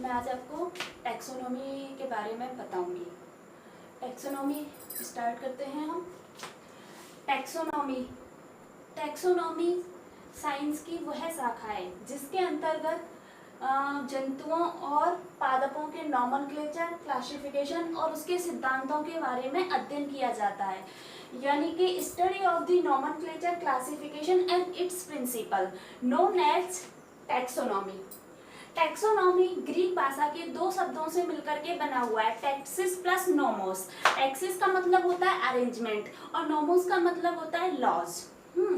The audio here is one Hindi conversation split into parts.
मैं आज आपको टैक्सोनॉमी के बारे में बताऊंगी। टैक्सोनॉमी स्टार्ट करते हैं हम। टैक्सोनॉमी टैक्सोनॉमी साइंस की वह शाखा है जिसके अंतर्गत जंतुओं और पादपों के नॉमेनक्लेचर, क्लासिफिकेशन और उसके सिद्धांतों के बारे में अध्ययन किया जाता है, यानी कि study of the nomenclature, classification and its principle known as taxonomy. Taxonomy Greek भाषा के दो शब्दों से मिलकर के बना हुआ है, टैक्सिस प्लस नोमोस। टैक्सिस का मतलब होता है अरेंजमेंट और नोमोस का मतलब होता है लॉज,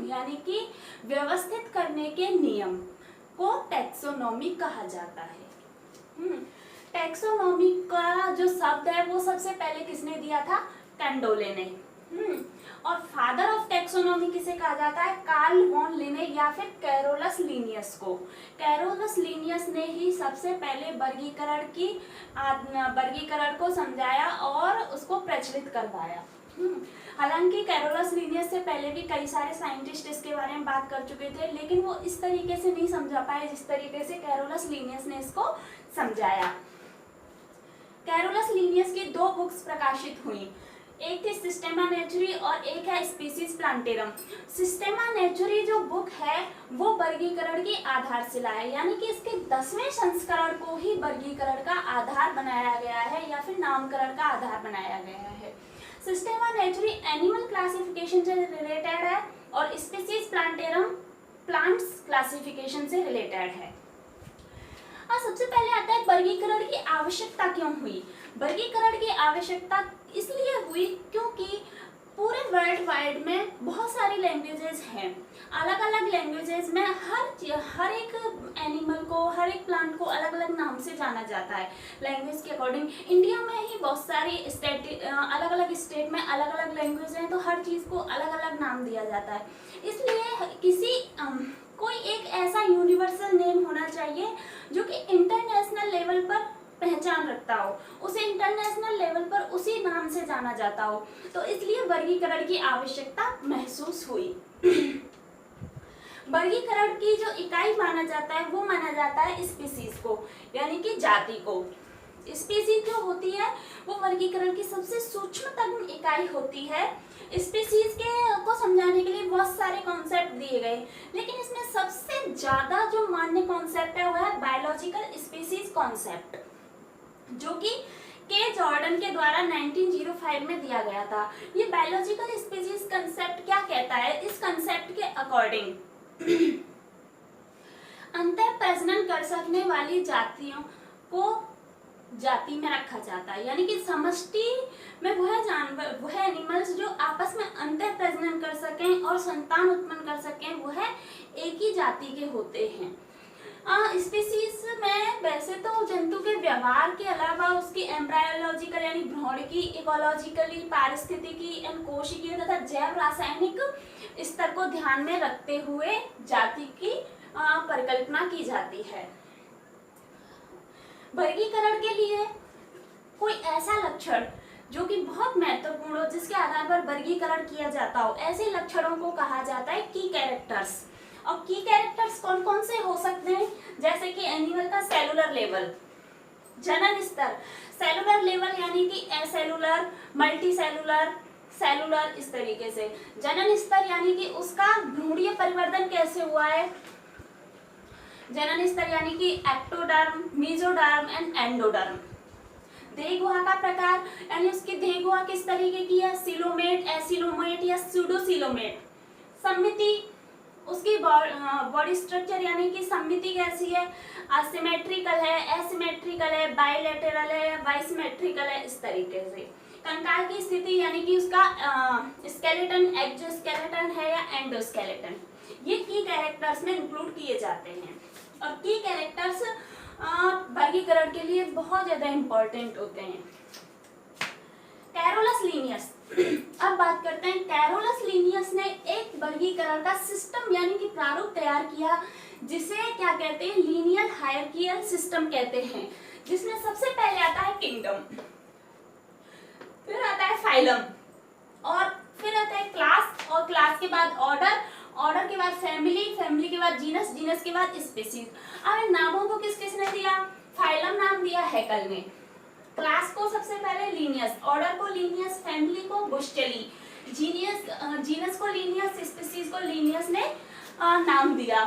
यानी कि व्यवस्थित करने के नियम को टैक्सोनॉमी कहा जाता है। टैक्सोनॉमी का जो शब्द है वो सबसे पहले किसने दिया था? कैंडोले ने। और फादर ऑफ टैक्सोनॉमी किसे कहा जाता है? कार्ल वॉन लिने या फिर कैरोलस लीनियस को। कैरोलस लीनियस ने ही सबसे पहले वर्गीकरण को समझाया और उसको प्रचलित करवाया। हालांकि कैरोलस लीनियस से पहले भी कई सारे साइंटिस्ट इसके बारे में बात कर चुके थे, लेकिन वो इस तरीके से नहीं समझा पाए जिस तरीके से कैरोलस लीनियस ने इसको समझाया। कैरोलस लीनियस की दो बुक्स प्रकाशित हुई, एक थी सिस्टेमा नेचुरी और एक है स्पीसीज प्लांटेरम। सिस्टेमा नेचुरी जो बुक है वो वर्गीकरण की आधारशिला है, यानी कि इसके 10वें संस्करण को ही वर्गीकरण का आधार बनाया गया है या फिर नामकरण का आधार बनाया गया है। सिस्टेमा नेचुरी एनिमल क्लासिफिकेशन से रिलेटेड है और स्पीसीज प्लांटेरम प्लांट्स क्लासिफिकेशन से रिलेटेड है। सबसे पहले आता है वर्गीकरण की आवश्यकता क्यों हुई। वर्गीकरण की आवश्यकता इसलिए हुई क्योंकि पूरे वर्ल्ड वाइड में बहुत सारी लैंग्वेजेस हैं। अलग अलग लैंग्वेजेस में हर एक एनिमल को, हर एक प्लांट को अलग अलग नाम से जाना जाता है लैंग्वेज के अकॉर्डिंग। इंडिया में ही बहुत सारी अलग अलग स्टेट में अलग अलग लैंग्वेज हैं, तो हर चीज़ को अलग अलग नाम दिया जाता है। इसलिए कोई एक ऐसा यूनिवर्सल नेम होना चाहिए जो कि इंटरनेशनल लेवल पर पहचान रखता हो, उसे इंटरनेशनल लेवल पर उसी नाम से जाना जाता हो, तो इसलिए वर्गीकरण की आवश्यकता महसूस हुई। वर्गीकरण की जो इकाई माना जाता है वो माना जाता है स्पीसीज को, यानी कि जाति को। स्पीसीज जो होती है वो वर्गीकरण की सबसे सूक्ष्मतम इकाई होती है। स्पीसीज को समझाने के लिए बहुत सारे कॉन्सेप्ट दिए गए, लेकिन इसमें सबसे ज्यादा जो मान्य कॉन्सेप्ट है वो है बायोलॉजिकल स्पीसीज कॉन्सेप्ट, जो कि के जॉर्डन के द्वारा 1905 में दिया गया था। ये बायोलॉजिकल स्पीसीज कंसेप्ट क्या कहता है? इस कंसेप्ट के अकॉर्डिंग अंतर प्रजनन कर सकने वाली जातियों को जाति में रखा जाता है, यानी कि समष्टि में वह एनिमल्स जो आपस में अंतर प्रजनन कर सकें और संतान उत्पन्न कर सकें वह एक ही जाति के होते हैं। स्पीसीज में वैसे तो जंतु के व्यवहार के अलावा उसकी एम्ब्रायोलॉजिकल यानी भ्रूणिकी, इकोलॉजिकली, पारिस्थितिकी एवं कोशिकीय तथा जैव रासायनिक स्तर को ध्यान में रखते हुए जाति की परिकल्पना की जाती है। वर्गीकरण के लिए कोई ऐसा लक्षण जो कि बहुत महत्वपूर्ण हो, जिसके आधार पर वर्गीकरण किया जाता हो, ऐसे लक्षणों को कहा जाता है की कैरेक्टर्स। और की कैरेक्टर्स कौन कौन से हो सकते हैं? जैसे कि एनिमल का सेलुलर लेवल, जनन स्तर, सेलुलर लेवल यानी कि एसेलुलर, मल्टी सेलुलर, सेलुलर, इस तरीके से। जनन स्तर यानी कि उसका भ्रूणीय परिवर्तन कैसे हुआ है। जनन स्तर यानी कि एक्टोडर्म, मेसोडर्म एंड एंडोडर्म। देह गुहा का प्रकार यानी उसकी देह गुहा किस तरीके की है, सिलोमेट, एसिलोमेट या सूडोसिलोमेट। सममिति, उसकी बॉडी स्ट्रक्चर यानी कि सममिति कैसी है, असिमेट्रिकल है, एसिमेट्रिकल है, बाइलेटरल है, बाइसिमेट्रिकल है, इस तरीके से। कंकाल की स्थिति यानी कि उसका स्केलेटन एक्सोस्केलेटन है या एंडोस्केलेटन, ये की कैरेक्टर्स में इंक्लूड किए जाते हैं। और की कैरेक्टर्स वर्गीकरण के लिए बहुत ज्यादा इंपॉर्टेंट होते हैं। कैरोलस लीनियस, अब बात करते हैं। कैरोलस लीनियस ने एक वर्गीकरण का सिस्टम यानी कि प्रारूप तैयार किया, जिसे क्या कहते हैं, लीनियर हायरार्कियल सिस्टम कहते हैं, जिसमें सबसे पहले आता है किंगडम, फिर आता है फाइलम, और फिर आता है क्लास, और क्लास के बाद ऑर्डर, ऑर्डर के बाद फैमिली, फैमिली के बाद जीनस, जीनस के बाद स्पीसीज। अब इन नामों को किस किसने दिया? फाइलम नाम हैकल ने। क्लास को सबसे पहले लिनियस, ऑर्डर को लिनियस, फैमिली को बुश्चेली, जीनस को लिनियस, स्पीसीज को लिनियस ने नाम दिया।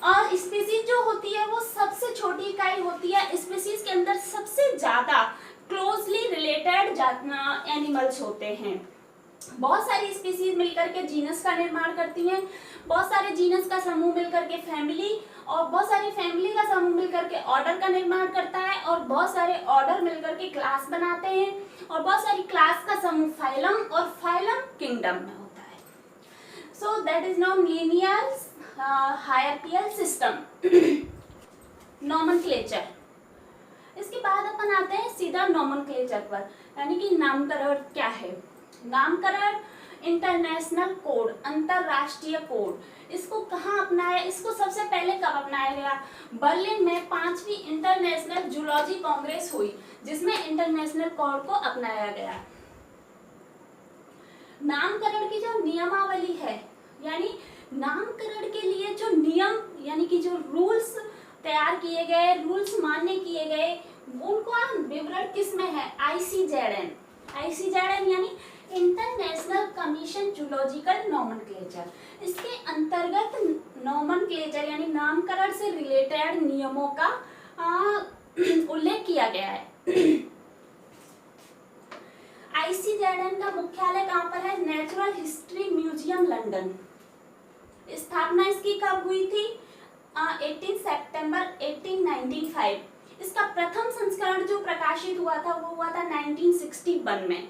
और स्पीसीज जो होती है वो सबसे छोटी इकाई होती है। स्पीसीज के अंदर सबसे ज्यादा क्लोजली रिलेटेड एनिमल्स होते हैं। बहुत सारी स्पीसीज मिलकर के जीनस का निर्माण करती हैं, बहुत सारे जीनस का समूह मिलकर के फैमिली, और बहुत सारी फैमिली का समूह मिलकर के ऑर्डर का निर्माण करता है, और बहुत सारे ऑर्डर मिलकर के क्लास बनाते हैं, और बहुत सारी क्लास का समूह फाइलम, और फाइलम किंगडम में होता है। So that is non linear hierarchical system. Nomenclature. इसके बाद अपन आते हैं सीधा नॉमेनक्लेचर पर, यानी कि नामकरण क्या है। नामकरण इंटरनेशनल कोड, अंतरराष्ट्रीय कोड, इसको कहाँ अपनाया, इसको सबसे पहले कब अपनाया गया? बर्लिन में 5वीं इंटरनेशनल जूलॉजी कांग्रेस हुई, जिसमें इंटरनेशनल कोड को अपनाया गया। नामकरण की जो नियमावली है, यानी नामकरण के लिए जो नियम यानी कि जो रूल्स तैयार किए गए, रूल्स मान्य किए गए, उनका विवरण किस में है? ICZN। ICZN यानी इंटरनेशनल कमीशन जूलॉजिकल नॉमेनक्लेचर। इसके अंतर्गत नॉमेनक्लेचर यानी नामकरण से रिलेटेड नियमों का उल्लेख किया गया है। ICZN का मुख्यालय कहाँ पर है? Natural history museum, London. स्थापना इसकी कब हुई थी? 18 सितंबर 1895। इसका प्रथम संस्करण जो प्रकाशित हुआ था वो हुआ था 1961 में।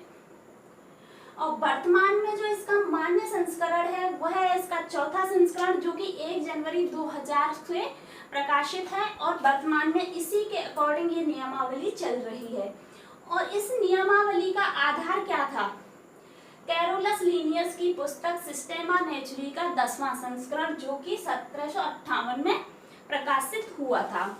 और वर्तमान में जो इसका मान्य संस्करण है वह है इसका चौथा संस्करण, जो कि 1 जनवरी 2000 से प्रकाशित है, और वर्तमान में इसी के अकॉर्डिंग ये नियमावली चल रही है। और इस नियमावली का आधार क्या था? कैरोलस लिनियस की पुस्तक सिस्टेमा नेचुरी का 10वां संस्करण, जो कि 1758 में प्रकाशित हुआ था।